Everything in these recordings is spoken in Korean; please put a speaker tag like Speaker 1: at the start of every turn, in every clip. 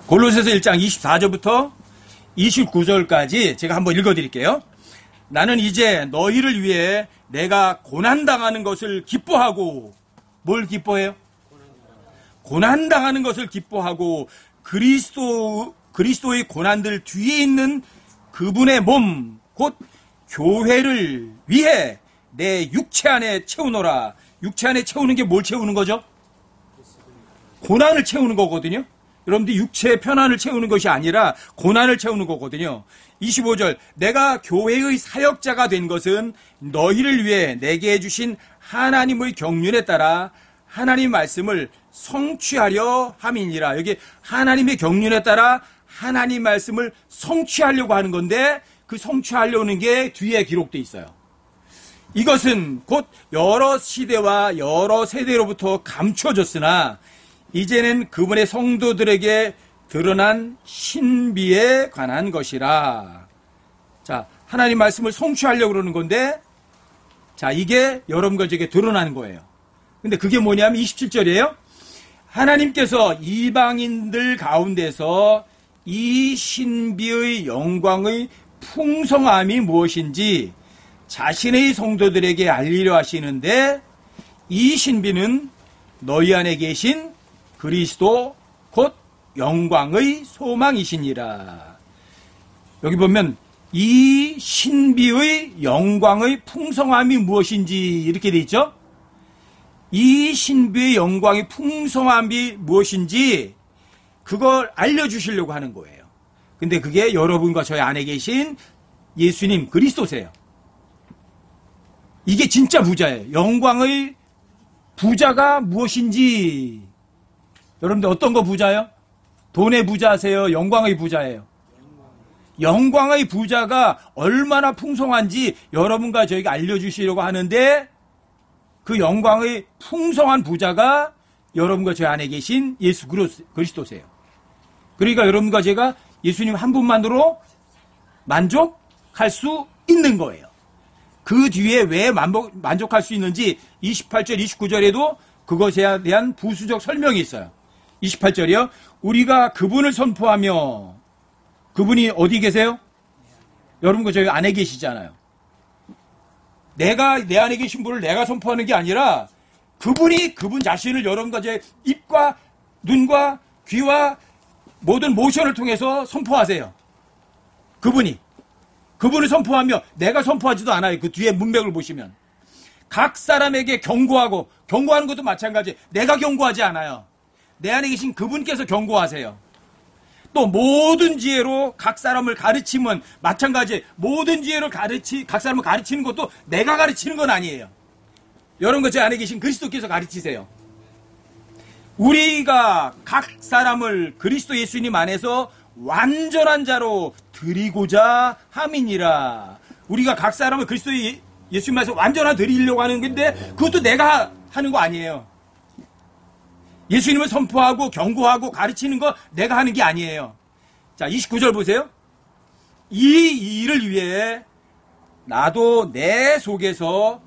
Speaker 1: 골로새서 1장 24절부터 29절까지 제가 한번 읽어드릴게요. 나는 이제 너희를 위해 내가 고난당하는 것을 기뻐하고, 뭘 기뻐해요? 고난당하는 것을 기뻐하고 그리스도의 고난들 뒤에 있는 그분의 몸, 곧 교회를 위해 내 육체 안에 채우노라. 육체 안에 채우는 게 뭘 채우는 거죠? 고난을 채우는 거거든요. 여러분들 육체의 편안을 채우는 것이 아니라 고난을 채우는 거거든요. 25절, 내가 교회의 사역자가 된 것은 너희를 위해 내게 해주신 하나님의 경륜에 따라 하나님 말씀을 성취하려 함이니라. 여기 하나님의 경륜에 따라 하나님 말씀을 성취하려고 하는 건데, 그 성취하려는 게 뒤에 기록되어 있어요. 이것은 곧 여러 시대와 여러 세대로부터 감춰졌으나 이제는 그분의 성도들에게 드러난 신비에 관한 것이라. 자, 하나님 말씀을 성취하려고 그러는 건데, 자, 이게 여러분과 저에게 드러나는 거예요. 근데 그게 뭐냐면 27절이에요. 하나님께서 이방인들 가운데서 이 신비의 영광의 풍성함이 무엇인지 자신의 성도들에게 알리려 하시는데, 이 신비는 너희 안에 계신 그리스도 곧 영광의 소망이시니라. 여기 보면 이 신비의 영광의 풍성함이 무엇인지 이렇게 돼 있죠. 이 신비의 영광의 풍성함이 무엇인지 그걸 알려주시려고 하는 거예요. 근데 그게 여러분과 저희 안에 계신 예수님 그리스도세요. 이게 진짜 부자예요. 영광의 부자가 무엇인지. 여러분들 어떤 거 부자요? 돈의 부자세요? 영광의 부자예요? 영광의 부자가 얼마나 풍성한지 여러분과 저희가 알려주시려고 하는데, 그 영광의 풍성한 부자가 여러분과 저희 안에 계신 예수 그리스도세요. 그러니까 여러분과 제가 예수님 한 분만으로 만족할 수 있는 거예요. 그 뒤에 왜 만족할 수 있는지 28절, 29절에도 그것에 대한 부수적 설명이 있어요. 28절이요. 우리가 그분을 선포하며, 그분이 어디 계세요? 여러분과 저희 안에 계시잖아요. 내가 내 안에 계신 분을 내가 선포하는 게 아니라 그분이 그분 자신을 여러분과 제 입과 눈과 귀와 모든 모션을 통해서 선포하세요. 그분을 선포하며 내가 선포하지도 않아요. 그 뒤에 문맥을 보시면 각 사람에게 경고하는 것도 마찬가지. 내가 경고하지 않아요. 내 안에 계신 그분께서 경고하세요. 또 모든 지혜로 각 사람을 가르치면 마찬가지. 모든 지혜로 각 사람을 가르치는 것도 내가 가르치는 건 아니에요. 여러분과 제 안에 계신 그리스도께서 가르치세요. 우리가 각 사람을 그리스도 예수님 안에서 완전한 자로 드리고자 함이니라. 우리가 각 사람을 그리스도 예수님 안에서 완전한 드리려고 하는 건데, 그것도 내가 하는 거 아니에요. 예수님을 선포하고 경고하고 가르치는 거 내가 하는 게 아니에요. 자, 29절 보세요. 이 일을 위해 나도 내 속에서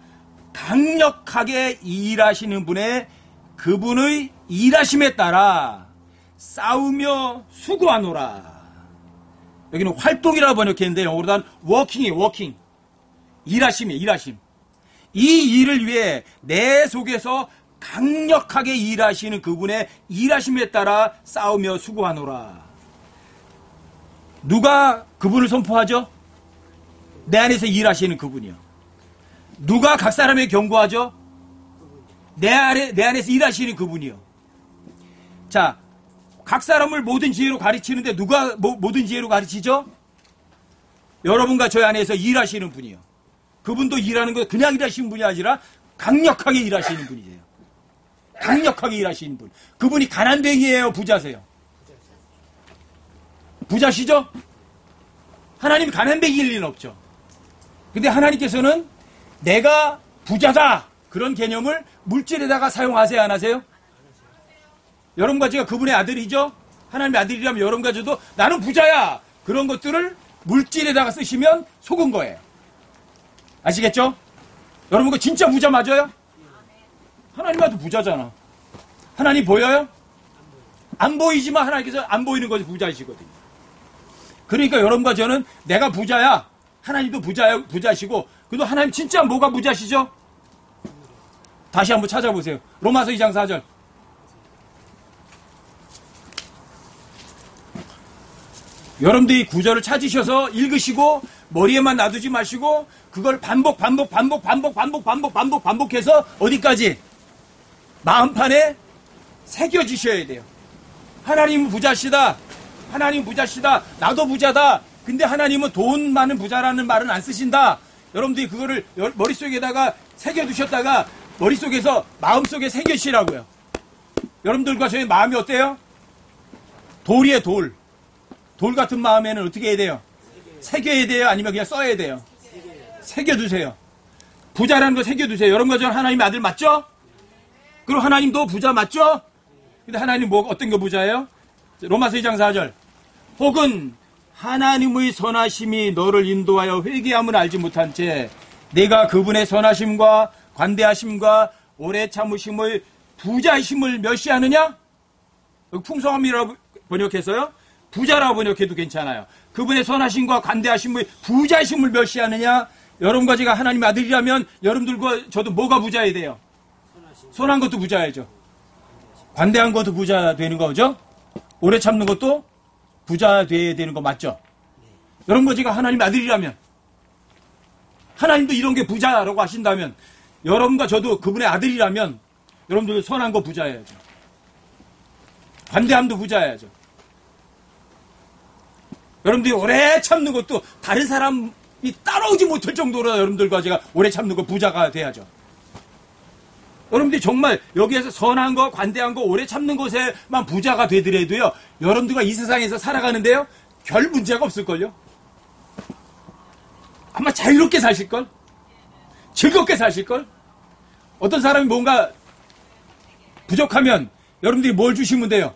Speaker 1: 강력하게 일하시는 분의 그분의 일하심에 따라 싸우며 수고하노라. 여기는 활동이라고 번역했는데 영어로는 워킹이에요. 워킹. 일하심이에요. 일하심. 이 일을 위해 내 속에서 강력하게 일하시는 그분의 일하심에 따라 싸우며 수고하노라. 누가 그분을 선포하죠? 내 안에서 일하시는 그분이요. 누가 각 사람에게 경고하죠? 내 안에서 일하시는 그분이요. 자, 각 사람을 모든 지혜로 가르치는데 누가 모든 지혜로 가르치죠? 여러분과 저희 안에서 일하시는 분이요. 그분도 일하는 거 그냥 일하시는 분이 아니라 강력하게 일하시는 분이세요. 강력하게 일하시는 분. 그분이 가난뱅이에요? 부자세요? 부자시죠? 하나님이 가난뱅이일 리는 없죠. 근데 하나님께서는 내가 부자다, 그런 개념을 물질에다가 사용하세요, 안 하세요? 여러분과 제가 그분의 아들이죠? 하나님의 아들이라면 여러분과 저도 나는 부자야, 그런 것들을 물질에다가 쓰시면 속은 거예요. 아시겠죠? 여러분 그 진짜 부자 맞아요? 하나님한테 부자잖아. 하나님 보여요? 안 보이지만 하나님께서 안 보이는 것이 부자이시거든요. 그러니까 여러분과 저는 내가 부자야. 하나님도 부자시고, 그래도 하나님 진짜 뭐가 부자시죠? 다시 한번 찾아보세요. 로마서 2장 4절. 여러분들이 구절을 찾으셔서 읽으시고 머리에만 놔두지 마시고 그걸 반복해서 어디까지? 마음판에 새겨지셔야 돼요. 하나님은 부자시다. 하나님 부자시다. 나도 부자다. 근데 하나님은 돈 많은 부자라는 말은 안 쓰신다. 여러분들이 그거를 머릿속에다가 새겨두셨다가 머릿속에서 마음속에 새겨시라고요. 여러분들과 저희 마음이 어때요? 돌이에요, 돌. 돌 같은 마음에는 어떻게 해야 돼요? 새겨야 돼요? 아니면 그냥 써야 돼요? 새겨두세요. 부자라는 거 새겨두세요. 여러분과 저는 하나님의 아들 맞죠? 그리고 하나님도 부자 맞죠? 근데 하나님 어떤 거 부자예요? 로마서 2장 4절. 혹은 하나님의 선하심이 너를 인도하여 회개함을 알지 못한 채 내가 그분의 선하심과 관대하심과 오래 참으심의 부자심을 멸시하느냐? 풍성함이라고 번역해서요. 부자라고 번역해도 괜찮아요. 그분의 선하심과 관대하심의 부자심을 멸시하느냐? 여러분과 제가 하나님의 아들이라면 여러분들과 저도 뭐가 부자야 돼요? 선한 것도 부자야죠. 관대한 것도 부자 되는 거죠? 오래 참는 것도 부자 돼야 되는 거 맞죠? 여러분과 제가 하나님의 아들이라면 하나님도 이런 게 부자라고 하신다면 여러분과 저도 그분의 아들이라면 여러분들 선한 거 부자야죠. 관대함도 부자야죠. 여러분들이 오래 참는 것도 다른 사람이 따라오지 못할 정도로 여러분들과 제가 오래 참는 거 부자가 돼야죠. 여러분들이 정말 여기에서 선한 거, 관대한 거, 오래 참는 것에만 부자가 되더라도요, 여러분들과 이 세상에서 살아가는데요, 별 문제가 없을걸요? 아마 자유롭게 사실걸? 즐겁게 사실걸? 어떤 사람이 뭔가 부족하면 여러분들이 뭘 주시면 돼요?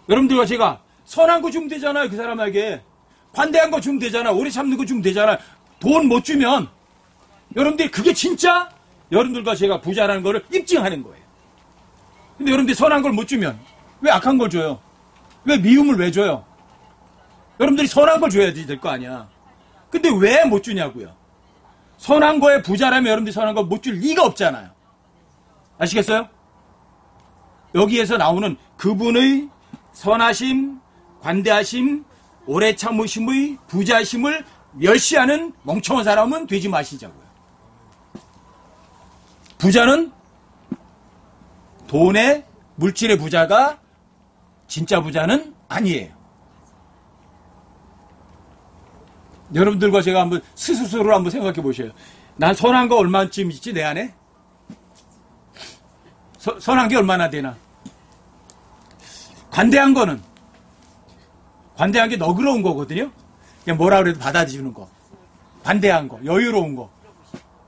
Speaker 1: 여러분들과 제가 선한 거 주면 되잖아요, 그 사람에게. 관대한 거 주면 되잖아. 오래 참는 거 주면 되잖아. 돈 못 주면 여러분들이 그게 진짜 여러분들과 제가 부자라는 거를 입증하는 거예요. 근데 여러분들이 선한 걸 못 주면 왜 악한 걸 줘요? 왜 미움을 왜 줘요? 여러분들이 선한 걸 줘야 될 거 아니야. 근데 왜 못 주냐고요? 선한 거에 부자라면 여러분들이 선한 거 못 줄 리가 없잖아요. 아시겠어요? 여기에서 나오는 그분의 선하심, 관대하심, 오래 참으심의 부자심을 멸시하는 멍청한 사람은 되지 마시자고요. 부자는 돈의 물질의 부자가 진짜 부자는 아니에요. 여러분들과 제가 한번 스스로를 한번 생각해 보셔요. 난 선한 거 얼마쯤 있지 내 안에? 선한 게 얼마나 되나? 관대한 게 너그러운 거거든요. 그냥 뭐라 그래도 받아주는 거. 관대한 거, 여유로운 거.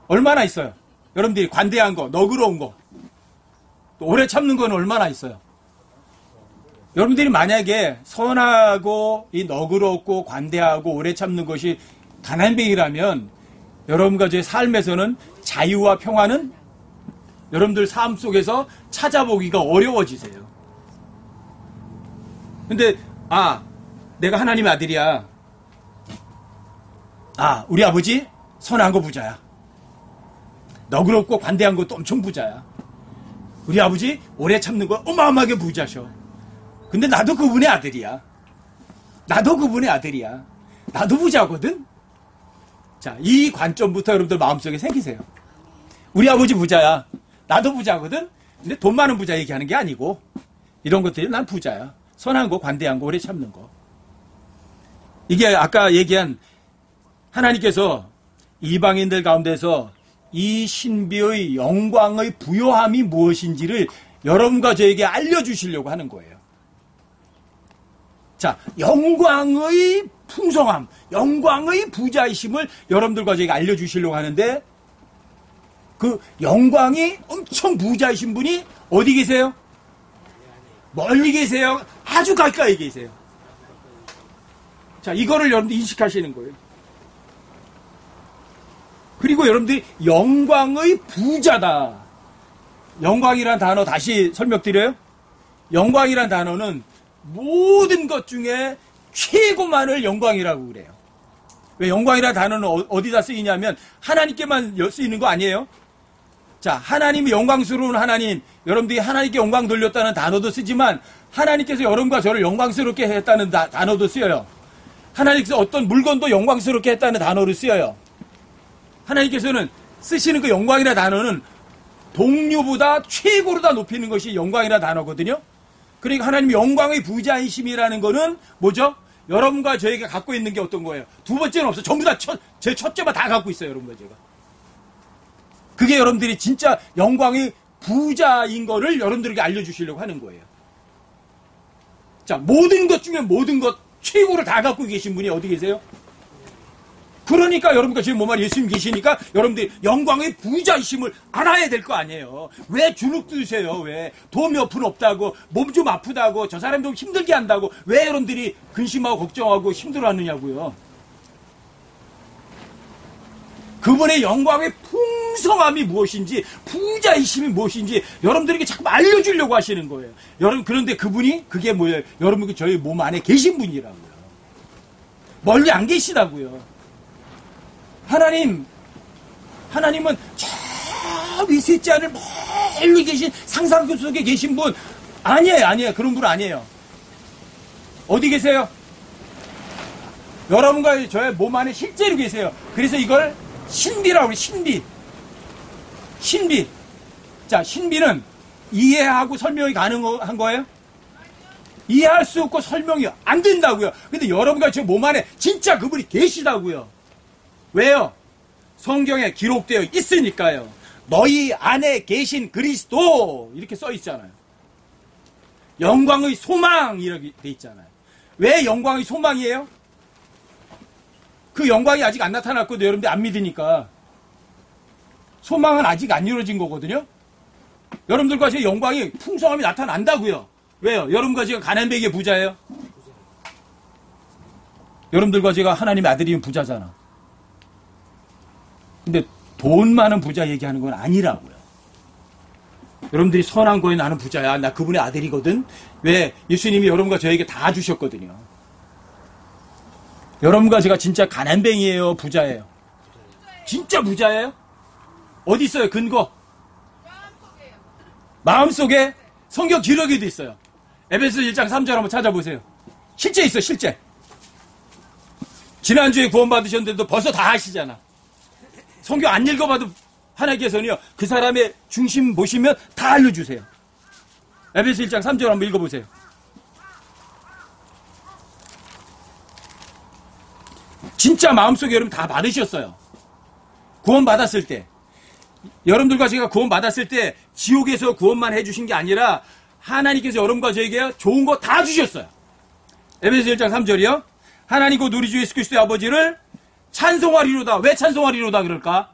Speaker 1: 얼마나 있어요? 여러분들이 관대한 거, 너그러운 거. 또 오래 참는 거는 얼마나 있어요? 여러분들이 만약에 선하고 이 너그럽고 관대하고 오래 참는 것이 가난뱅이라면 여러분과 제 삶에서는 자유와 평화는 여러분들 삶 속에서 찾아보기가 어려워지세요. 근데 내가 하나님의 아들이야. 우리 아버지 선한 거 부자야. 너그럽고 관대한 것도 엄청 부자야. 우리 아버지 오래 참는 거 어마어마하게 부자셔. 근데 나도 그분의 아들이야. 나도 부자거든. 자, 이 관점부터 여러분들 마음속에 생기세요. 우리 아버지 부자야. 나도 부자거든. 근데 돈 많은 부자 얘기하는 게 아니고 이런 것들이 난 부자야. 선한 거, 관대한 거, 오래 참는 거. 이게 아까 얘기한 하나님께서 이방인들 가운데서 이 신비의 영광의 부요함이 무엇인지를 여러분과 저에게 알려주시려고 하는 거예요. 자, 영광의 풍성함, 영광의 부자이심을 여러분들과 저에게 알려주시려고 하는데 그 영광이 엄청 부자이신 분이 어디 계세요? 멀리 계세요? 아주 가까이 계세요. 자, 이거를 여러분들 인식하시는 거예요. 그리고 여러분들이 영광의 부자다. 영광이라는 단어 다시 설명드려요. 영광이란 단어는 모든 것 중에 최고만을 영광이라고 그래요. 왜 영광이라는 단어는 어디다 쓰이냐면 하나님께만 쓰이는 거 아니에요? 자, 하나님이 영광스러운 하나님, 여러분들이 하나님께 영광 돌렸다는 단어도 쓰지만 하나님께서 여러분과 저를 영광스럽게 했다는 단어도 쓰여요. 하나님께서 어떤 물건도 영광스럽게 했다는 단어를 쓰여요. 하나님께서는 쓰시는 그 영광이라는 단어는 동류보다 최고로 다 높이는 것이 영광이라는 단어거든요. 그러니까 하나님이 영광의 부자이심이라는 거는 뭐죠? 여러분과 저에게 갖고 있는 게 어떤 거예요? 두 번째는 없어. 전부 다 제일 첫째만 다 갖고 있어요, 여러분과 제가. 그게 여러분들이 진짜 영광의 부자인 거를 여러분들에게 알려주시려고 하는 거예요. 자, 모든 것 중에 모든 것 최고를 다 갖고 계신 분이 어디 계세요? 그러니까 여러분과 지금 몸 안에 예수님 계시니까 여러분들이 영광의 부자이심을 알아야 될 거 아니에요. 왜 주눅 드세요? 왜 돈 몇 푼 없다고, 몸 좀 아프다고, 저 사람 좀 힘들게 한다고 왜 여러분들이 근심하고 걱정하고 힘들어하느냐고요. 그분의 영광의 풍성함이 무엇인지, 부자이심이 무엇인지 여러분들에게 자꾸 알려주려고 하시는 거예요. 여러분, 그런데 그분이 그게 뭐예요? 여러분, 저희 몸 안에 계신 분이라고요. 멀리 안 계시다고요. 하나님은 저 위 셋째 하늘 멀리 계신 상상그 속에 계신 분 아니에요. 그런 분 아니에요. 어디 계세요? 여러분과 저의 몸 안에 실제로 계세요. 그래서 이걸 신비라고 해요. 신비. 자, 신비는 이해하고 설명이 가능한 거예요? 이해할 수 없고 설명이 안 된다고요. 근데 여러분과 저 몸 안에 진짜 그분이 계시다고요. 왜요? 성경에 기록되어 있으니까요. 너희 안에 계신 그리스도 이렇게 써 있잖아요. 영광의 소망 이렇게 돼 있잖아요. 왜 영광의 소망이에요? 그 영광이 아직 안 나타났거든요. 여러분들 안 믿으니까. 소망은 아직 안 이루어진 거거든요. 여러분들과 제 영광이 풍성함이 나타난다고요. 왜요? 여러분과 제가 가난뱅이의 부자예요? 여러분들과 제가 하나님의 아들이면 부자잖아. 근데 돈 많은 부자 얘기하는 건 아니라고요. 여러분들이 선한 거에 나는 부자야. 나 그분의 아들이거든. 왜? 예수님이 여러분과 저에게 다 주셨거든요. 여러분과 제가 진짜 가난뱅이에요? 부자예요? 진짜 부자예요? 어디 있어요? 근거? 마음속에? 성경 기록에도 있어요. 에베소 1장 3절 한번 찾아보세요. 실제 있어요. 실제. 지난주에 구원받으셨는데도 벌써 다 아시잖아. 성경 안 읽어봐도 하나님께서는요, 그 사람의 중심 보시면 다 알려주세요. 에베소 1장 3절 한번 읽어보세요. 진짜 마음속에 여러분 다 받으셨어요. 구원받았을 때. 여러분들과 제가 구원받았을 때 지옥에서 구원만 해주신 게 아니라 하나님께서 여러분과 저에게 좋은 거 다 주셨어요. 에베소 1장 3절이요. 하나님 곧 우리 주 예수 그리스도의 아버지를 찬송하리로다. 왜 찬송하리로다 그럴까?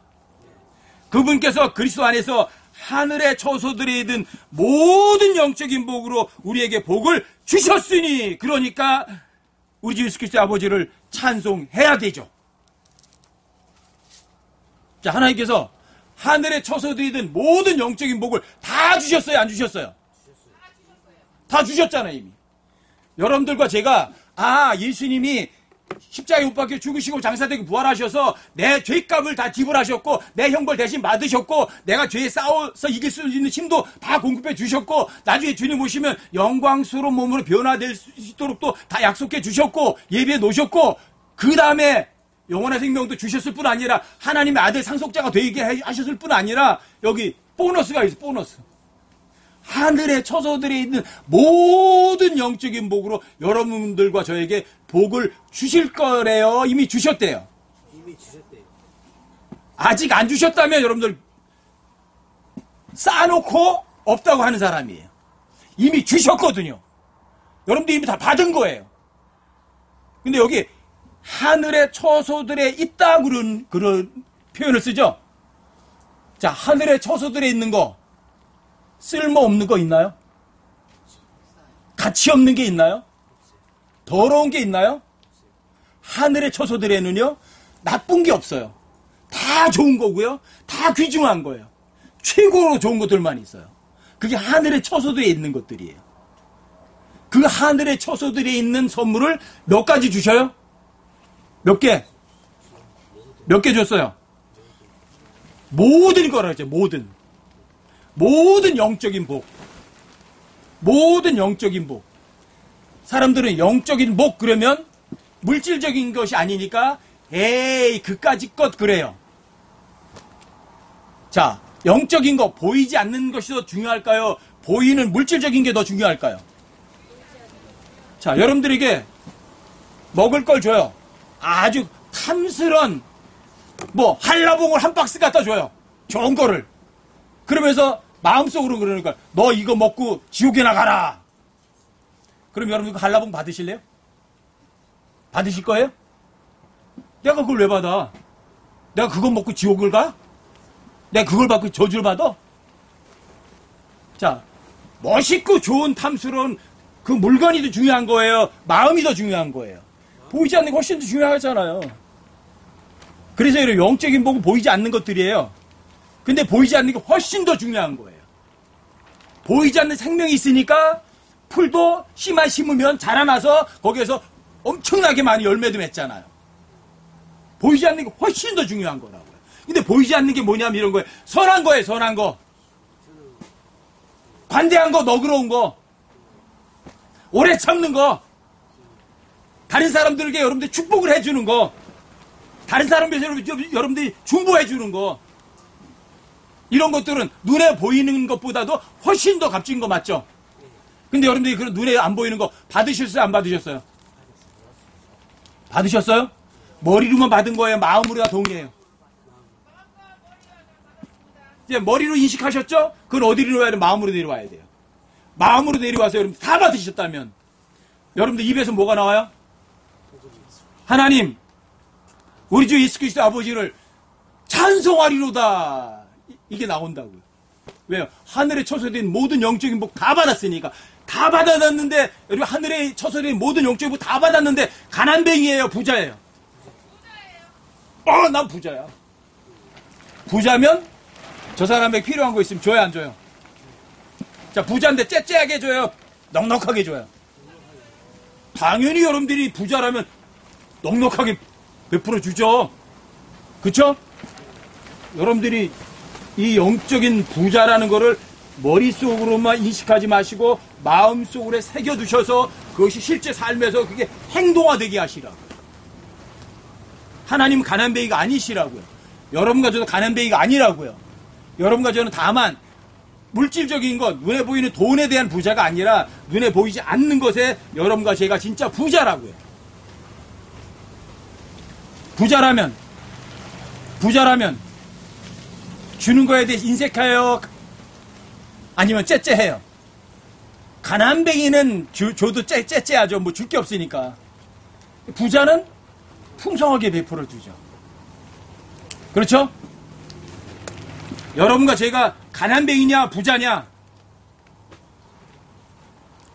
Speaker 1: 그분께서 그리스도 안에서 하늘의 처소들에 있는 모든 영적인 복으로 우리에게 복을 주셨으니, 그러니까 우리 주 예수 그리스도의 아버지를 찬송해야 되죠. 자, 하나님께서 하늘의 처소들에 있는 모든 영적인 복을 다 주셨어요? 안 주셨어요? 다 주셨잖아요, 이미. 여러분들과 제가, 예수님이 십자가에 못 박혀 죽으시고 장사되고 부활하셔서 내 죄값을 다 지불하셨고 내 형벌 대신 받으셨고 내가 죄에 싸워서 이길 수 있는 힘도 다 공급해 주셨고 나중에 주님 오시면 영광스러운 몸으로 변화될 수 있도록 또 다 약속해 주셨고 예비해 놓으셨고 그 다음에 영원한 생명도 주셨을 뿐 아니라 하나님의 아들 상속자가 되게 하셨을 뿐 아니라 여기 보너스가 있어요. 보너스. 하늘의 처소들에 있는 모든 영적인 복으로 여러분들과 저에게 복을 주실 거래요. 이미 주셨대요.
Speaker 2: 이미 주셨대요.
Speaker 1: 아직 안 주셨다면 여러분들 쌓아놓고 없다고 하는 사람이에요. 이미 주셨거든요. 여러분들 이미 다 받은 거예요. 근데 여기 하늘의 처소들에 있다 그런 표현을 쓰죠. 자, 하늘의 처소들에 있는 거 쓸모없는 거 있나요? 가치 없는 게 있나요? 더러운 게 있나요? 하늘의 처소들에는요, 나쁜 게 없어요. 다 좋은 거고요. 다 귀중한 거예요. 최고로 좋은 것들만 있어요. 그게 하늘의 처소들에 있는 것들이에요. 그 하늘의 처소들에 있는 선물을 몇 가지 주셔요? 몇 개? 몇 개 줬어요? 모든 거라 그랬죠. 모든 영적인 복. 모든 영적인 복. 사람들은 영적인 복 그러면 물질적인 것이 아니니까 에이 그까짓 것 그래요. 자, 영적인 거 보이지 않는 것이 더 중요할까요? 보이는 물질적인 게 더 중요할까요? 자, 여러분들에게 먹을 걸 줘요. 아주 탐스런 뭐 한라봉을 한 박스 갖다 줘요. 좋은 거를. 그러면서 마음속으로 그러니까 너 이거 먹고 지옥에 나가라. 그럼 여러분 한라봉 받으실래요? 받으실 거예요? 내가 그걸 왜 받아? 내가 그거 먹고 지옥을 가? 내가 그걸 받고 저주를 받아? 자, 멋있고 좋은 탐스러운 그 물건이 더 중요한 거예요? 마음이 더 중요한 거예요? 보이지 않는 게 훨씬 더 중요하잖아요. 그래서 이런 영적인 복은 보이지 않는 것들이에요. 근데 보이지 않는 게 훨씬 더 중요한 거예요. 보이지 않는 생명이 있으니까 풀도 씨만 심으면 자라나서 거기에서 엄청나게 많이 열매도 맺잖아요. 보이지 않는 게 훨씬 더 중요한 거라고요. 근데 보이지 않는 게 뭐냐면 이런 거예요. 선한 거예요, 선한 거. 관대한 거, 너그러운 거. 오래 참는 거. 다른 사람들에게 여러분들이 축복을 해주는 거. 다른 사람에게 여러분들이 중보해주는 거. 이런 것들은 눈에 보이는 것보다도 훨씬 더 값진 거 맞죠? 근데 여러분들이 그런 눈에 안 보이는 거 받으셨어요? 안 받으셨어요? 받으셨어요? 머리로만 받은 거예요? 마음으로 다 동의해요? 이제 머리로 인식하셨죠? 그건 어디로 내려와야 돼요? 마음으로 내려와야 돼요. 마음으로 내려와서 여러분 다 받으셨다면 여러분들 입에서 뭐가 나와요? 하나님, 우리 주 예수 그리스도 아버지를 찬송하리로다. 이게 나온다고요. 왜요? 하늘에 처소된 모든 영적인 복 다 받았으니까. 다 받아놨는데, 여러분 하늘에 처소된 모든 영적인 복 다 받았는데 가난뱅이에요? 부자예요? 난 부자야. 부자면 저 사람에게 필요한 거 있으면 줘야 안 줘요? 자, 부자인데 째째하게 줘요? 넉넉하게 줘요? 당연히 여러분들이 부자라면 넉넉하게 베풀어 주죠. 그쵸? 여러분들이 이 영적인 부자라는 거를 머릿속으로만 인식하지 마시고 마음속으로 새겨두셔서 그것이 실제 삶에서 그게 행동화되게 하시라고요. 하나님은 가난뱅이가 아니시라고요. 여러분과 저도 가난뱅이가 아니라고요. 여러분과 저는 다만 물질적인 것, 눈에 보이는 돈에 대한 부자가 아니라 눈에 보이지 않는 것에 여러분과 제가 진짜 부자라고요. 부자라면 주는 거에 대해 인색해요? 아니면 째째해요? 가난뱅이는 줘도 째째하죠. 뭐 줄 게 없으니까. 부자는 풍성하게 베풀어 주죠. 그렇죠? 여러분과 제가 가난뱅이냐 부자냐?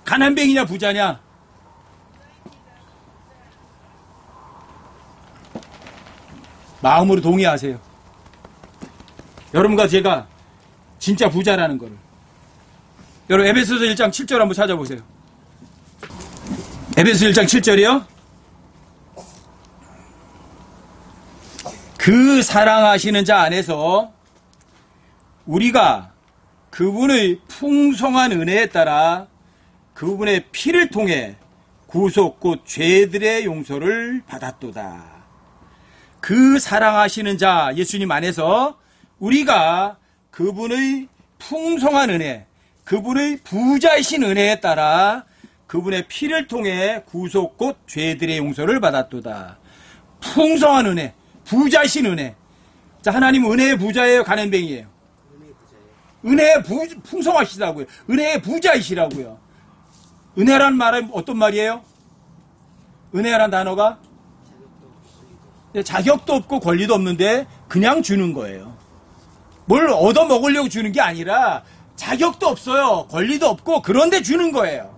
Speaker 1: 가난뱅이냐 부자냐? 마음으로 동의하세요. 여러분과 제가 진짜 부자라는 거를. 여러분 에베소서 1장 7절 한번 찾아보세요. 에베소서 1장 7절이요. 그 사랑하시는 자 안에서 우리가 그분의 풍성한 은혜에 따라 그분의 피를 통해 구속 곧 죄들의 용서를 받았도다. 그 사랑하시는 자 예수님 안에서 우리가 그분의 풍성한 은혜, 그분의 부자이신 은혜에 따라 그분의 피를 통해 구속 곧 죄들의 용서를 받았도다. 풍성한 은혜, 부자이신 은혜. 자, 하나님은 은혜의 부자예요, 가난뱅이예요? 은혜의 풍성하시다고요. 은혜의 부자이시라고요. 은혜란 말은 어떤 말이에요? 은혜란 단어가 자격도 없고 권리도 없는데 그냥 주는 거예요. 뭘 얻어먹으려고 주는 게 아니라 자격도 없어요. 권리도 없고 그런데 주는 거예요.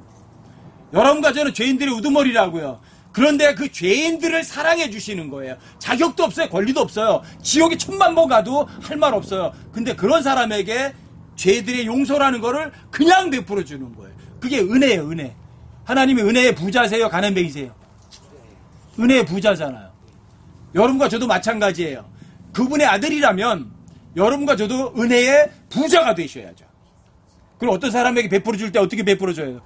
Speaker 1: 여러분과 저는 죄인들의 우두머리라고요. 그런데 그 죄인들을 사랑해 주시는 거예요. 자격도 없어요. 권리도 없어요. 지옥에 1000만 번 가도 할 말 없어요. 근데 그런 사람에게 죄들의 용서라는 거를 그냥 베풀어 주는 거예요. 그게 은혜예요, 은혜. 하나님이 은혜의 부자세요? 가난뱅이세요? 은혜의 부자잖아요. 여러분과 저도 마찬가지예요. 그분의 아들이라면 여러분과 저도 은혜의 부자가 되셔야죠. 그럼 어떤 사람에게 베풀어 줄 때 어떻게 베풀어 줘요?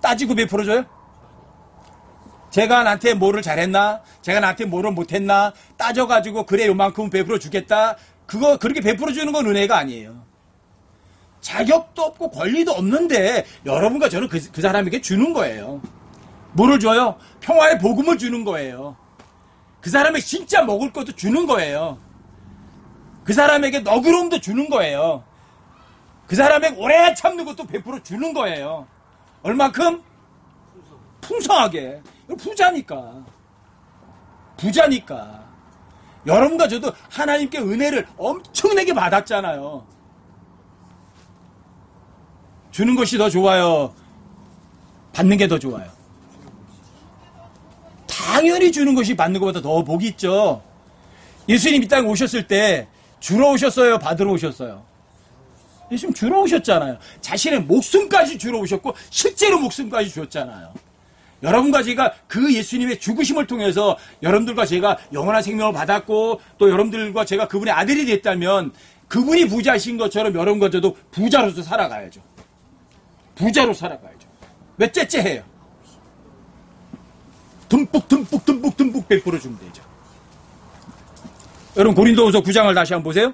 Speaker 1: 따지고 베풀어 줘요? 제가 나한테 뭐를 잘했나? 제가 나한테 뭐를 못했나? 따져가지고 그래 요만큼 베풀어 주겠다. 그거 그렇게 베풀어 주는 건 은혜가 아니에요. 자격도 없고 권리도 없는데 여러분과 저는 그 사람에게 주는 거예요. 뭐를 줘요? 평화의 복음을 주는 거예요. 그 사람에게 진짜 먹을 것도 주는 거예요. 그 사람에게 너그러움도 주는 거예요. 그 사람에게 오래 참는 것도 베풀어 주는 거예요. 얼만큼? 풍성하게. 부자니까. 부자니까. 여러분과 저도 하나님께 은혜를 엄청나게 받았잖아요. 주는 것이 더 좋아요? 받는 게 더 좋아요? 당연히 주는 것이 받는 것보다 더 복이 있죠. 예수님 이 땅에 오셨을 때 주러 오셨어요? 받으러 오셨어요? 예수님 주러 오셨잖아요. 자신의 목숨까지 주러 오셨고 실제로 목숨까지 주었잖아요. 여러분과 제가 그 예수님의 죽으심을 통해서 여러분들과 제가 영원한 생명을 받았고 또 여러분들과 제가 그분의 아들이 됐다면 그분이 부자이신 것처럼 여러분과 저도 부자로서 살아가야죠. 부자로 살아가야죠. 몇 째째 해요? 듬뿍 베풀어 주면 되죠. 여러분 고린도후서 9장을 다시 한번 보세요.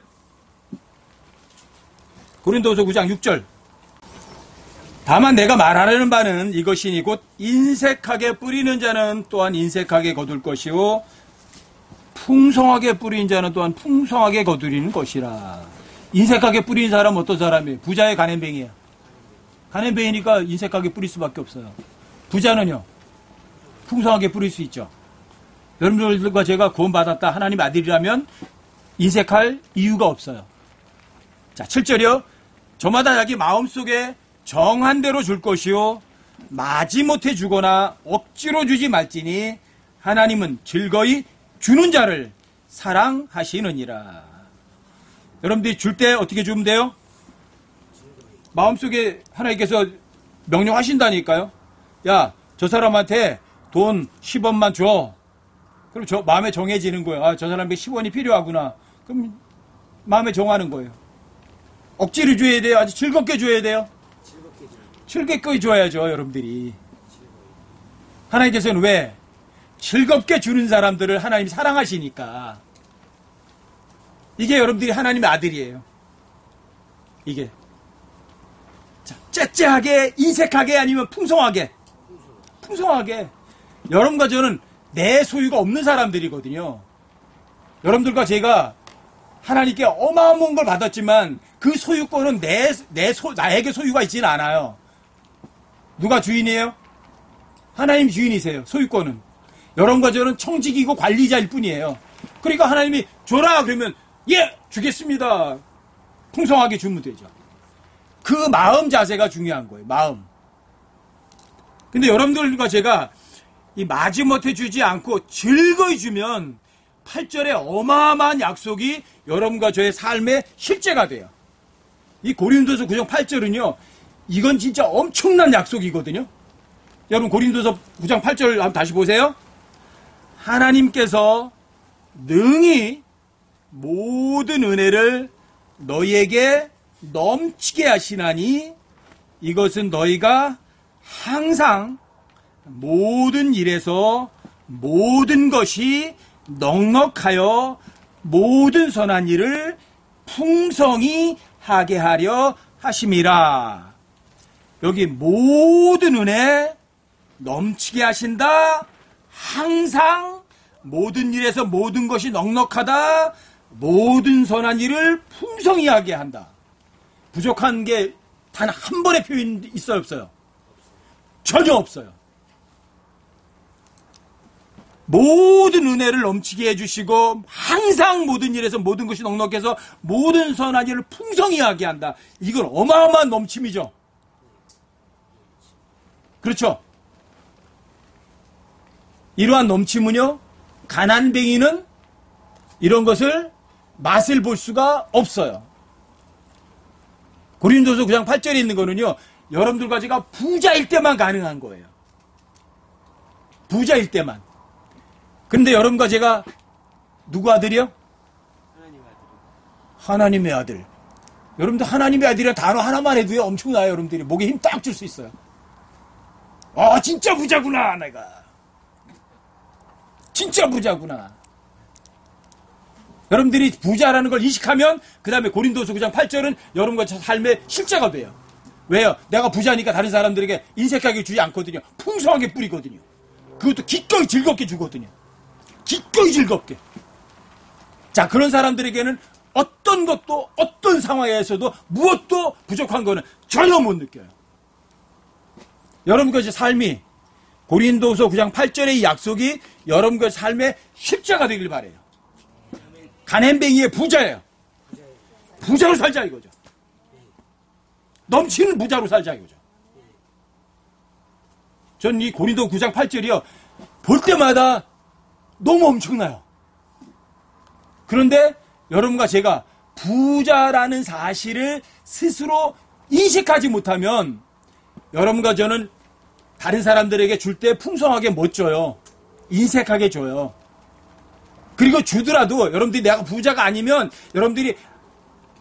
Speaker 1: 고린도후서 9장 6절. 다만 내가 말하려는 바는 이것이니 곧 인색하게 뿌리는 자는 또한 인색하게 거둘 것이요 풍성하게 뿌린 자는 또한 풍성하게 거두리는 것이라. 인색하게 뿌리는 사람은 어떤 사람이에요? 부자의 가난뱅이야. 가난뱅이니까 인색하게 뿌릴 수밖에 없어요. 부자는요? 풍성하게 뿌릴 수 있죠. 여러분들과 제가 구원받았다 하나님 아들이라면 인색할 이유가 없어요. 자, 7절이요. 저마다 자기 마음속에 정한 대로 줄 것이요 마지못해 주거나 억지로 주지 말지니 하나님은 즐거이 주는 자를 사랑하시느니라. 여러분들이 줄 때 어떻게 주면 돼요? 마음속에 하나님께서 명령하신다니까요. 야, 저 사람한테 돈 10원만 줘. 그럼 저 마음에 정해지는 거예요. 아, 저 사람에게 10원이 필요하구나. 그럼 마음에 정하는 거예요. 억지로 줘야 돼요? 아주 즐겁게 줘야 돼요? 즐겁게 줘야죠, 여러분들이. 하나님께서는 왜? 즐겁게 주는 사람들을 하나님이 사랑하시니까. 이게 여러분들이 하나님의 아들이에요. 이게. 자, 째째하게, 인색하게 아니면 풍성하게. 풍성하게. 여러분과 저는 내 소유가 없는 사람들이거든요. 여러분들과 제가 하나님께 어마어마한 걸 받았지만 그 소유권은 나에게 소유가 있지는 않아요. 누가 주인이에요? 하나님 주인이세요. 소유권은. 여러분과 저는 청직이고 관리자일 뿐이에요. 그러니까 하나님이 줘라 그러면 예! 주겠습니다. 풍성하게 주면 되죠. 그 마음 자세가 중요한 거예요. 마음. 근데 여러분들과 제가 이 마지못해 주지 않고 즐거이 주면 8절에 어마어마한 약속이 여러분과 저의 삶의 실제가 돼요. 이 고린도서 9장 8절은요. 이건 진짜 엄청난 약속이거든요. 여러분 고린도서 9장 8절 한번 다시 보세요. 하나님께서 능히 모든 은혜를 너희에게 넘치게 하시나니 이것은 너희가 항상 모든 일에서 모든 것이 넉넉하여 모든 선한 일을 풍성히 하게 하려 하심이라. 여기 모든 은혜 넘치게 하신다. 항상 모든 일에서 모든 것이 넉넉하다. 모든 선한 일을 풍성히 하게 한다. 부족한 게 단 한 번의 표현이 있어요, 없어요? 전혀 없어요. 모든 은혜를 넘치게 해주시고 항상 모든 일에서 모든 것이 넉넉해서 모든 선한 일을 풍성히 하게 한다. 이건 어마어마한 넘침이죠. 그렇죠? 이러한 넘침은요, 가난뱅이는 이런 것을 맛을 볼 수가 없어요. 고린도서 9장 8절에 있는 거는요, 여러분들과 제가 부자일 때만 가능한 거예요. 부자일 때만. 그런데 여러분과 제가 누구 아들이요? 하나님의 아들. 여러분들 하나님의 아들이라는 단어 하나만 해도요 엄청나요. 여러분들이 목에 힘 딱 줄 수 있어요. 아 진짜 부자구나 내가. 진짜 부자구나. 여러분들이 부자라는 걸 인식하면 그 다음에 고린도서 9장 8절은 여러분과 삶의 실제가 돼요. 왜요? 내가 부자니까 다른 사람들에게 인색하게 주지 않거든요. 풍성하게 뿌리거든요. 그것도 기꺼이 즐겁게 주거든요. 기꺼이 즐겁게. 자, 그런 사람들에게는 어떤 것도 어떤 상황에서도 무엇도 부족한 거는 전혀 못 느껴요. 여러분과 삶이 고린도서 9장 8절의 이 약속이 여러분과 삶의 십자가 되길 바래요. 가난뱅이의 부자예요. 부자로 살자 이거죠. 넘치는 부자로 살자 이거죠. 전 이 고린도 9장 8절이요. 볼 때마다 너무 엄청나요. 그런데 여러분과 제가 부자라는 사실을 스스로 인식하지 못하면 여러분과 저는 다른 사람들에게 줄 때 풍성하게 못 줘요. 인색하게 줘요. 그리고 주더라도 여러분들이 내가 부자가 아니면 여러분들이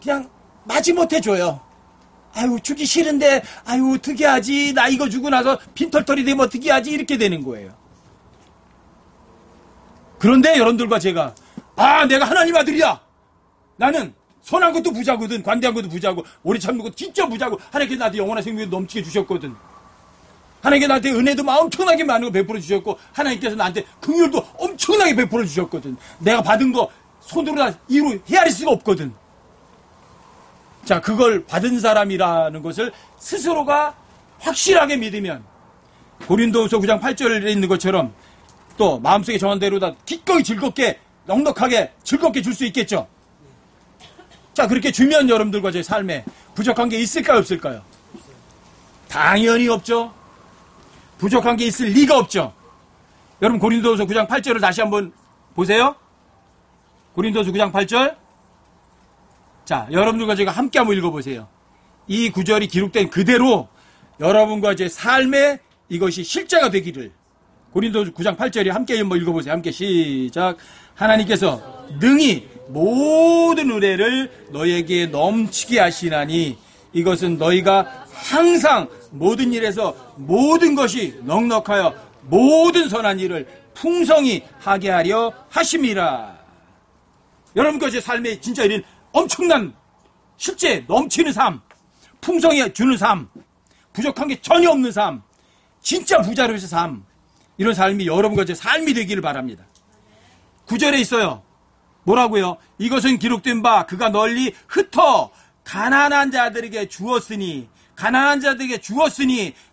Speaker 1: 그냥 마지못해 줘요. 아유 주기 싫은데 아유 어떻게 하지, 나 이거 주고 나서 빈털털이 되면 어떻게 하지, 이렇게 되는 거예요. 그런데 여러분들과 제가 내가 하나님 아들이야, 나는 선한 것도 부자거든, 관대한 것도 부자고 오래 참는 것도 진짜 부자고, 하나님께서 나한테 영원한 생명을 넘치게 주셨거든, 하나님께서 나한테 은혜도 엄청나게 많은 거 베풀어 주셨고 하나님께서 나한테 긍휼도 엄청나게 베풀어 주셨거든, 내가 받은 거 손으로 다 이루 헤아릴 수가 없거든. 자, 그걸 받은 사람이라는 것을 스스로가 확실하게 믿으면 고린도후서 9장 8절에 있는 것처럼 또 마음속에 정한 대로 다 기꺼이 즐겁게 넉넉하게 즐겁게 줄 수 있겠죠. 자, 그렇게 주면 여러분들과 제 삶에 부족한 게 있을까요, 없을까요? 당연히 없죠. 부족한 게 있을 리가 없죠. 여러분 고린도후서 9장 8절을 다시 한번 보세요. 고린도후서 9장 8절. 자, 여러분들과 제가 함께 한번 읽어보세요. 이 구절이 기록된 그대로 여러분과 제 삶에 이것이 실제가 되기를. 고린도후서 9장 8절이 함께 한번 읽어보세요. 함께 시작. 하나님께서 능히 모든 은혜를 너에게 넘치게 하시나니 이것은 너희가 항상 모든 일에서 모든 것이 넉넉하여 모든 선한 일을 풍성히 하게 하려 하심이라. 여러분과 제 삶에 진짜 이런 엄청난 실제 넘치는 삶, 풍성히 주는 삶, 부족한 게 전혀 없는 삶, 진짜 부자로서의 삶, 이런 삶이 여러분과 제 삶이 되기를 바랍니다. 9절에 있어요. 뭐라고요? 이것은 기록된 바 그가 널리 흩어 가난한 자들에게 주었으니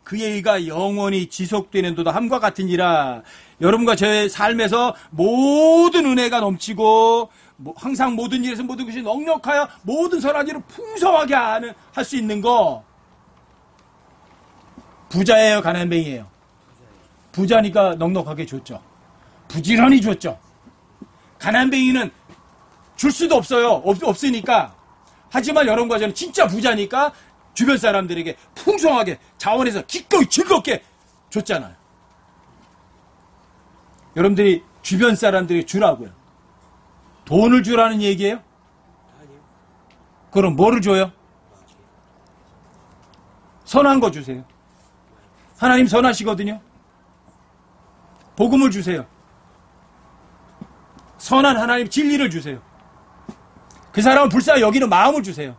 Speaker 1: 그의 의가 영원히 지속되는도다 함과 같으니라. 여러분과 제 삶에서 모든 은혜가 넘치고 항상 모든 일에서 모든 것이 넉넉하여 모든 선한 일을 풍성하게 할 수 있는 거, 부자예요, 가난뱅이에요? 부자니까 넉넉하게 줬죠. 부지런히 줬죠. 가난뱅이는 줄 수도 없어요. 없으니까. 하지만 여러분과 저는 진짜 부자니까 주변 사람들에게 풍성하게 자원해서 기꺼이 즐겁게 줬잖아요. 여러분들이 주변 사람들에게 주라고요. 돈을 주라는 얘기예요? 그럼 뭐를 줘요? 선한 거 주세요. 하나님 선하시거든요. 복음을 주세요. 선한 하나님 진리를 주세요. 그 사람은 불쌍히 여기는 마음을 주세요.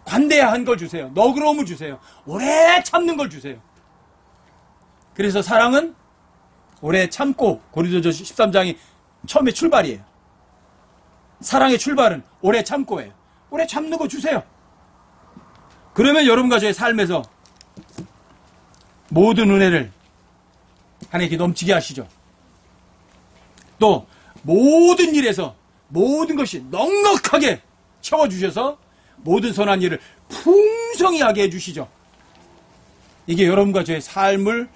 Speaker 1: 관대한 걸 주세요. 너그러움을 주세요. 오래 참는 걸 주세요. 그래서 사랑은 오래 참고, 고린도전서 13장이 처음에 출발이에요. 사랑의 출발은 오래 참고예요. 오래 참는 거 주세요. 그러면 여러분과 저의 삶에서 모든 은혜를 하나님께 넘치게 하시죠. 또 모든 일에서 모든 것이 넉넉하게 채워주셔서 모든 선한 일을 풍성히 하게 해주시죠. 이게 여러분과 저의 삶을,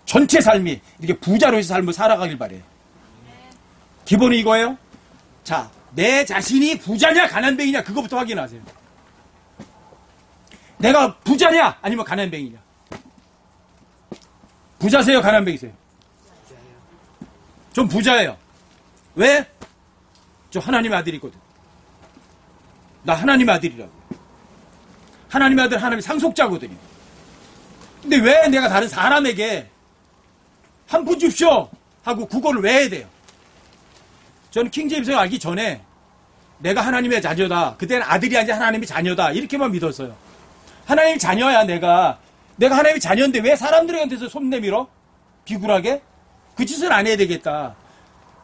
Speaker 1: 전체 삶이 이렇게 부자로의 삶을 살아가길 바래요. 기본이 이거예요. 자, 내 자신이 부자냐 가난뱅이냐 그거부터 확인하세요. 내가 부자냐 아니면 가난뱅이냐. 부자세요, 가난뱅이세요? 전 부자예요. 왜? 저 하나님의 아들이거든. 나 하나님의 아들이라고. 하나님의 아들, 하나님의 상속자거든요. 근데 왜 내가 다른 사람에게 한 푼 줍쇼 하고 구걸을 왜 해야 돼요? 저는 킹제임스를 알기 전에 내가 하나님의 자녀다. 그때는 아들이 아니라 하나님의 자녀다. 이렇게만 믿었어요. 하나님의 자녀야 내가 하나님의 자녀인데 왜 사람들한테서 손 내밀어? 비굴하게? 그 짓을 안 해야 되겠다.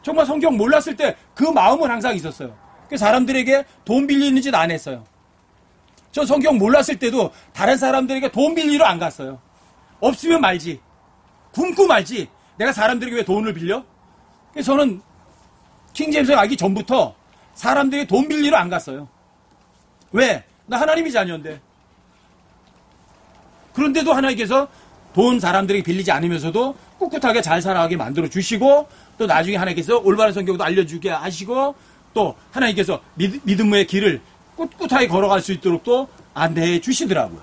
Speaker 1: 정말 성경 몰랐을 때 그 마음은 항상 있었어요. 사람들에게 돈 빌리는 짓 안 했어요. 저 성경 몰랐을 때도 다른 사람들에게 돈 빌리러 안 갔어요. 없으면 말지. 굶고 말지. 내가 사람들에게 왜 돈을 빌려? 그래서 저는 킹제임스를 알기 전부터 사람들에게 돈 빌리러 안 갔어요. 왜? 나 하나님의 자녀인데. 그런데도 하나님께서 돈 사람들에게 빌리지 않으면서도 꿋꿋하게 잘 살아가게 만들어 주시고, 또 나중에 하나님께서 올바른 성경도 알려주게 하시고, 또 하나님께서 믿음의 길을 꿋꿋하게 걸어갈 수 있도록 또 안내해 주시더라고요.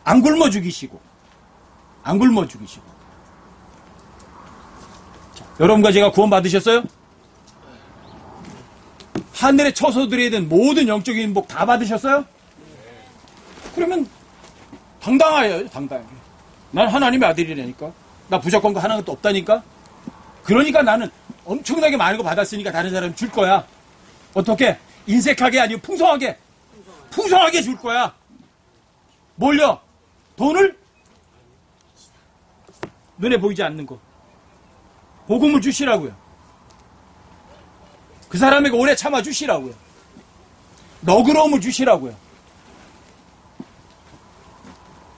Speaker 1: 안 굶어 죽이시고. 자, 여러분과 제가 구원 받으셨어요? 하늘에 처소들에 있는 모든 영적인 복 다 받으셨어요? 그러면 당당해요. 당당하게. 난 하나님의 아들이라니까. 나 부족한 거 하나도 없다니까. 그러니까 나는 엄청나게 많은 거 받았으니까 다른 사람 줄 거야. 어떻게? 인색하게 아니고 풍성하게. 풍성하게 줄 거야. 뭘요? 돈을? 눈에 보이지 않는 거. 복음을 주시라고요. 그 사람에게 오래 참아 주시라고요. 너그러움을 주시라고요.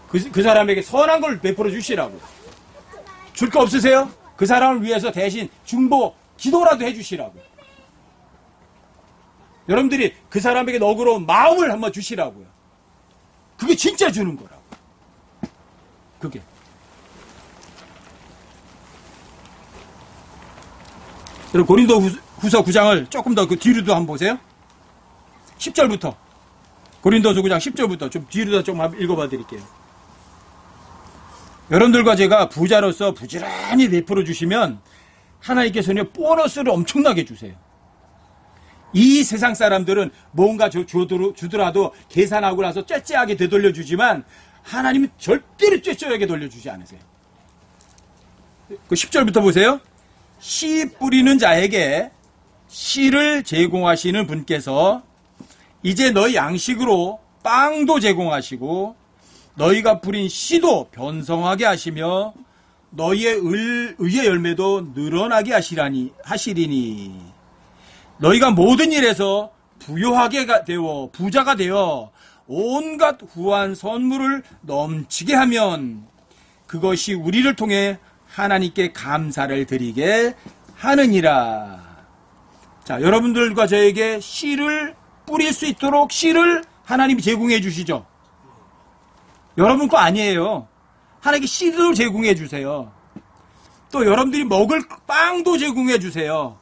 Speaker 1: 그 사람에게 선한 걸 베풀어 주시라고요. 줄 거 없으세요? 그 사람을 위해서 대신 중보, 기도라도 해주시라고요. 여러분들이 그 사람에게 너그러운 마음을 한번 주시라고요. 그게 진짜 주는 거라고. 그게. 여러분 고린도후서 9장을 조금 더 그 뒤로도 한번 보세요. 10절부터. 고린도후서 9장 10절부터 좀 뒤로도 좀 읽어봐 드릴게요. 여러분들과 제가 부자로서 부지런히 베풀어 주시면 하나님께서는 보너스를 엄청나게 주세요. 이 세상 사람들은 뭔가 주더라도 계산하고 나서 째째하게 되돌려 주지만 하나님은 절대로 째째하게 돌려주지 않으세요. 그 10절부터 보세요. 씨 뿌리는 자에게 씨를 제공하시는 분께서 이제 너희 양식으로 빵도 제공하시고 너희가 뿌린 씨도 변성하게 하시며 너희의 의의 열매도 늘어나게 하시리니 너희가 모든 일에서 부요하게 되어 부자가 되어 온갖 후한 선물을 넘치게 하면 그것이 우리를 통해 하나님께 감사를 드리게 하느니라. 자, 여러분들과 저에게 씨를 뿌릴 수 있도록 씨를 하나님이 제공해 주시죠. 여러분 거 아니에요. 하나님께 씨도 제공해 주세요. 또 여러분들이 먹을 빵도 제공해 주세요.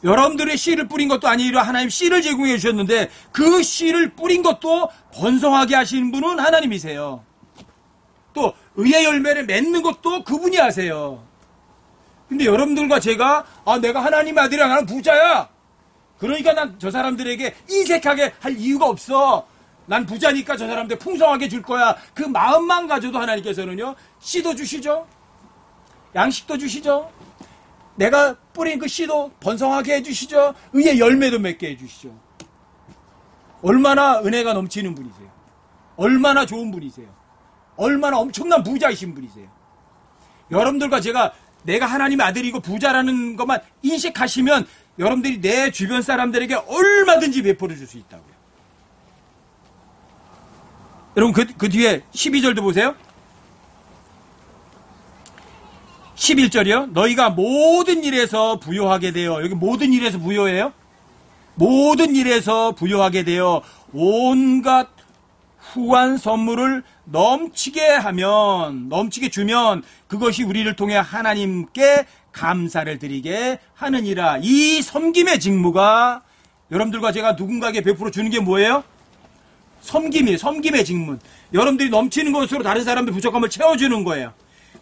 Speaker 1: 여러분들의 씨를 뿌린 것도 아니라 하나님 씨를 제공해 주셨는데 그 씨를 뿌린 것도 번성하게 하시는 분은 하나님이세요. 또 의의 열매를 맺는 것도 그분이 하세요. 근데 여러분들과 제가 내가 하나님의 아들이야, 나는 부자야. 그러니까 난 저 사람들에게 인색하게 할 이유가 없어. 난 부자니까 저 사람들 풍성하게 줄 거야. 그 마음만 가져도 하나님께서는요, 씨도 주시죠. 양식도 주시죠. 내가 뿌린 그 씨도 번성하게 해주시죠. 의의 열매도 맺게 해주시죠. 얼마나 은혜가 넘치는 분이세요. 얼마나 좋은 분이세요. 얼마나 엄청난 부자이신 분이세요. 여러분들과 제가 내가 하나님의 아들이고 부자라는 것만 인식하시면 여러분들이 내 주변 사람들에게 얼마든지 베풀어 줄 수 있다고요. 여러분 그 뒤에 12절도 보세요. 11절이요. 너희가 모든 일에서 부요하게 되어, 여기 모든 일에서 부요해요? 모든 일에서 부요하게 되어 온갖 후한 선물을 넘치게 주면 그것이 우리를 통해 하나님께 감사를 드리게 하느니라. 이 섬김의 직무가 여러분들과 제가 누군가에게 베풀어 주는 게 뭐예요? 섬김의 직문. 여러분들이 넘치는 것으로 다른 사람들 부족함을 채워주는 거예요.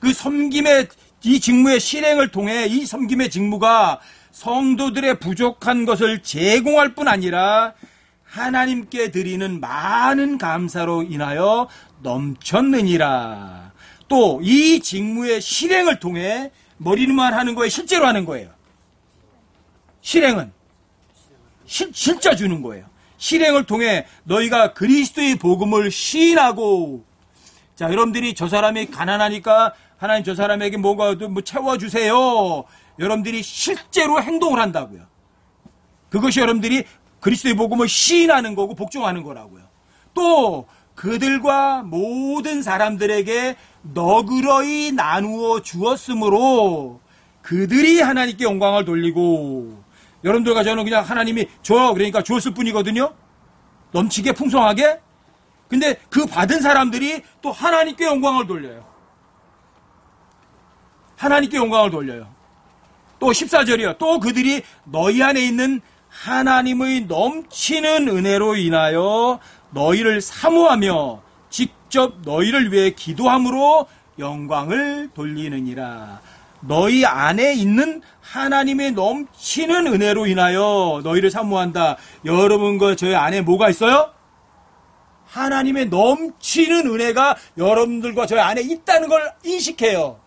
Speaker 1: 그 섬김의 이 직무의 실행을 통해 이 섬김의 직무가 성도들의 부족한 것을 제공할 뿐 아니라 하나님께 드리는 많은 감사로 인하여 넘쳤느니라. 또 이 직무의 실행을 통해 머리만 하는 거예요? 실제로 하는 거예요? 실행은 실제 주는 거예요. 실행을 통해 너희가 그리스도의 복음을 시인하고, 자, 여러분들이 저 사람이 가난하니까 하나님 저 사람에게 뭔가 뭐 채워주세요. 여러분들이 실제로 행동을 한다고요. 그것이 여러분들이 그리스도의 복음을 시인하는 거고 복종하는 거라고요. 또 그들과 모든 사람들에게 너그러이 나누어 주었으므로 그들이 하나님께 영광을 돌리고, 여러분들과 저는 그냥 하나님이 줘 그러니까 주었을 뿐이거든요. 넘치게 풍성하게. 근데 그 받은 사람들이 또 하나님께 영광을 돌려요. 하나님께 영광을 돌려요. 또 14절이요. 또 그들이 너희 안에 있는 하나님의 넘치는 은혜로 인하여 너희를 사모하며 직접 너희를 위해 기도함으로 영광을 돌리느니라. 너희 안에 있는 하나님의 넘치는 은혜로 인하여 너희를 사모한다. 여러분과 저희 안에 뭐가 있어요? 하나님의 넘치는 은혜가 여러분들과 저희 안에 있다는 걸 인식해요.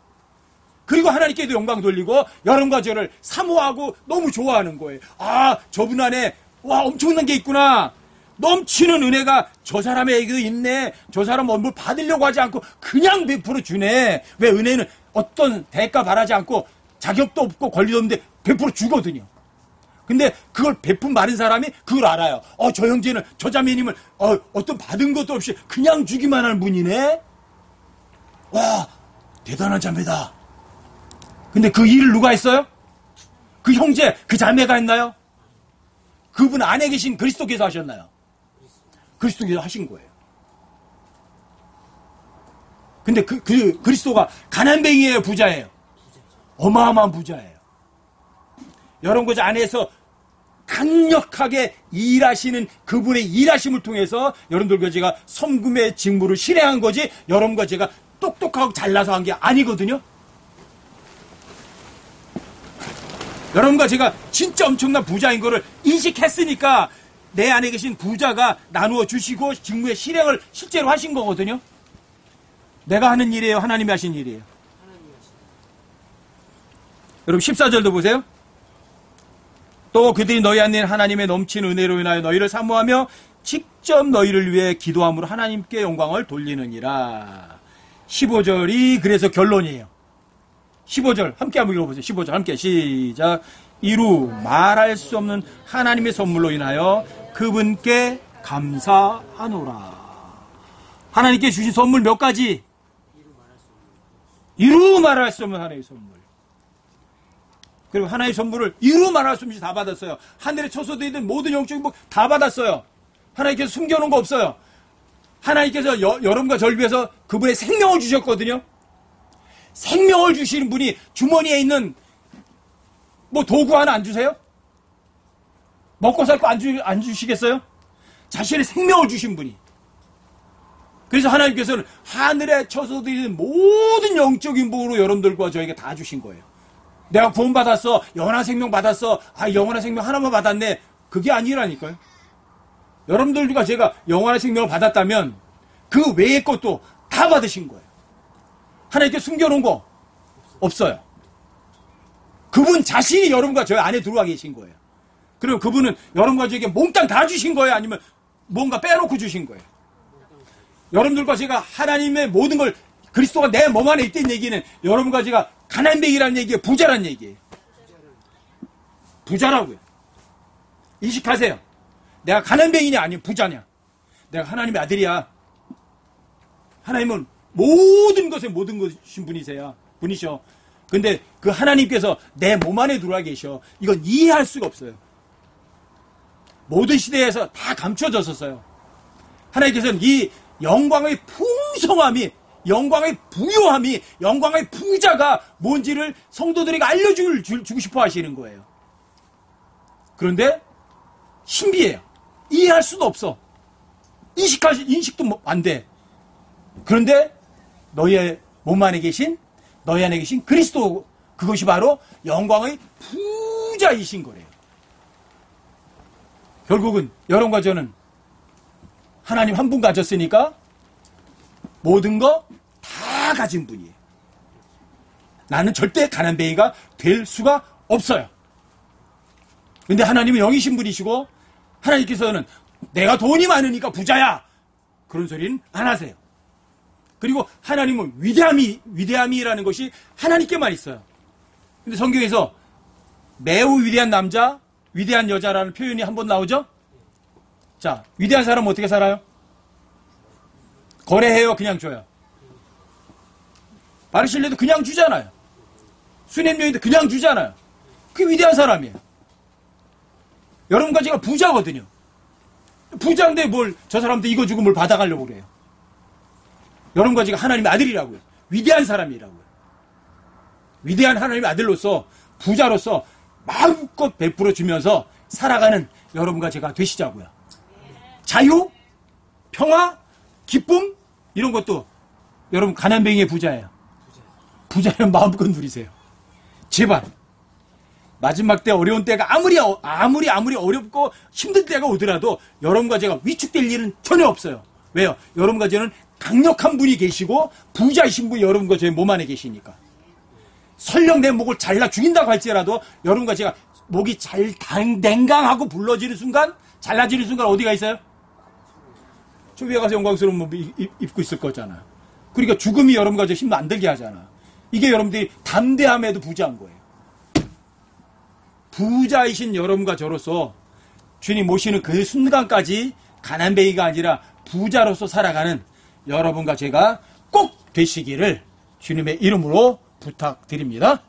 Speaker 1: 그리고 하나님께도 영광 돌리고 여러분과 저를 사모하고 너무 좋아하는 거예요. 아, 저분 안에 와 엄청난 게 있구나. 넘치는 은혜가 저 사람에게도 있네. 저 사람은 뭘 받으려고 하지 않고 그냥 베풀어 주네. 왜? 은혜는 어떤 대가 바라지 않고 자격도 없고 권리도 없는데 베풀어 주거든요. 근데 그걸 베푼 많은 사람이 그걸 알아요. 저 형제는, 저 자매님은 어떤 받은 것도 없이 그냥 주기만 하는 분이네. 와, 대단한 자매다. 근데 그 일을 누가 했어요? 그 형제, 그 자매가 했나요? 그분 안에 계신 그리스도께서 하셨나요? 그리스도께서 하신 거예요. 근데 그 그리스도가 가난뱅이에요, 부자예요? 어마어마한 부자예요. 여러분 그 안에서 강력하게 일하시는 그분의 일하심을 통해서 여러분들과 제가 섬김의 직무를 실행한 거지, 여러분과 제가 똑똑하고 잘나서 한 게 아니거든요. 여러분과 제가 진짜 엄청난 부자인 거를 인식했으니까 내 안에 계신 부자가 나누어 주시고 직무의 실행을 실제로 하신 거거든요. 내가 하는 일이에요? 하나님이 하신 일이에요? 여러분 14절도 보세요. 또 그들이 너희 안에 하나님의 넘치는 은혜로 인하여 너희를 사모하며 직접 너희를 위해 기도함으로 하나님께 영광을 돌리느니라. 15절이 그래서 결론이에요. 15절 함께 한번 읽어보세요. 15절 함께 시작. 이루 말할 수 없는 하나님의 선물로 인하여 그분께 감사하노라. 하나님께 주신 선물 몇 가지? 이루 말할 수 없는 하나님의 선물. 그리고 하나님의 선물을 이루 말할 수 없이 다 받았어요. 하늘에 처소되어 있는 모든 영적인 복 다 받았어요. 하나님께서 숨겨놓은 거 없어요. 하나님께서 여러분과 저를 위해서 그분의 생명을 주셨거든요. 생명을 주시는 분이 주머니에 있는 뭐 도구 하나 안 주세요? 먹고 살 거 안 주시겠어요? 자신의 생명을 주신 분이. 그래서 하나님께서는 하늘에 처소되어 있는 모든 영적인 복으로 여러분들과 저에게 다 주신 거예요. 내가 구원받았어. 영원한 생명 받았어. 영원한 생명 하나만 받았네. 그게 아니라니까요. 여러분들과 제가 영원한 생명을 받았다면 그 외의 것도 다 받으신 거예요. 하나님께 숨겨놓은 거 없어요. 그분 자신이 여러분과 저희 안에 들어와 계신 거예요. 그리고 그분은 여러분과 저에게 몽땅 다 주신 거예요? 아니면 뭔가 빼놓고 주신 거예요? 여러분들과 제가 하나님의 모든 걸, 그리스도가 내 몸 안에 있다는 얘기는 여러분과 제가 가난뱅이라는 얘기예요? 부자라는 얘기예요? 부자라고요. 인식하세요. 내가 가난뱅이냐 아니면 부자냐. 내가 하나님의 아들이야. 하나님은 모든 것에 모든 것이신 분이셔. 근데 그 하나님께서 내 몸 안에 들어와 계셔. 이건 이해할 수가 없어요. 모든 시대에서 다 감춰졌었어요. 하나님께서는 이 영광의 풍성함이, 영광의 부요함이, 영광의 부자가 뭔지를 성도들에게 알려주고 싶어 하시는 거예요. 그런데 신비해요. 이해할 수도 없어. 인식도 안 돼. 그런데 너희의 몸 안에 계신 너희 안에 계신 그리스도, 그것이 바로 영광의 부자이신 거래요. 결국은 여러분과 저는 하나님 한 분 가졌으니까 모든 거 다 가진 분이에요. 나는 절대 가난뱅이가 될 수가 없어요. 근데 하나님은 영이신 분이시고 하나님께서는 내가 돈이 많으니까 부자야, 그런 소리는 안 하세요. 그리고 하나님은 위대함이라는 것이 하나님께만 있어요. 근데 성경에서 매우 위대한 남자, 위대한 여자라는 표현이 한 번 나오죠? 자, 위대한 사람은 어떻게 살아요? 거래해요, 그냥 줘요? 바르실레도 그냥 주잖아요. 수냄여인도 그냥 주잖아요. 그게 위대한 사람이에요. 여러분과 제가 부자거든요. 부자인데 뭘 저 사람도 이거 주고 뭘 받아가려고 그래요. 여러분과 제가 하나님의 아들이라고요. 위대한 사람이라고요. 위대한 하나님의 아들로서, 부자로서 마음껏 베풀어 주면서 살아가는 여러분과 제가 되시자고요. 자유, 평화, 기쁨, 이런 것도 여러분 가난뱅이의 부자예요. 부자는 마음껏 누리세요. 제발. 마지막 때, 어려운 때가 아무리 어렵고 힘든 때가 오더라도 여러분과 제가 위축될 일은 전혀 없어요. 왜요? 여러분과 저는 강력한 분이 계시고 부자이신 분이 여러분과 저의 몸 안에 계시니까. 설령 내 목을 잘라 죽인다고 할지라도 여러분과 제가 목이 잘 냉강하고 불러지는 순간, 잘라지는 순간 어디가 있어요? 저 위에 가서 영광스러운 몸 입고 있을 거잖아요. 그러니까 죽음이 여러분과 저 힘 안 들게 하잖아. 이게 여러분들이 담대함에도 부자한 거예요. 부자이신 여러분과 저로서 주님 모시는 그 순간까지 가난뱅이가 아니라 부자로서 살아가는 여러분과 제가 꼭 되시기를 주님의 이름으로 부탁드립니다.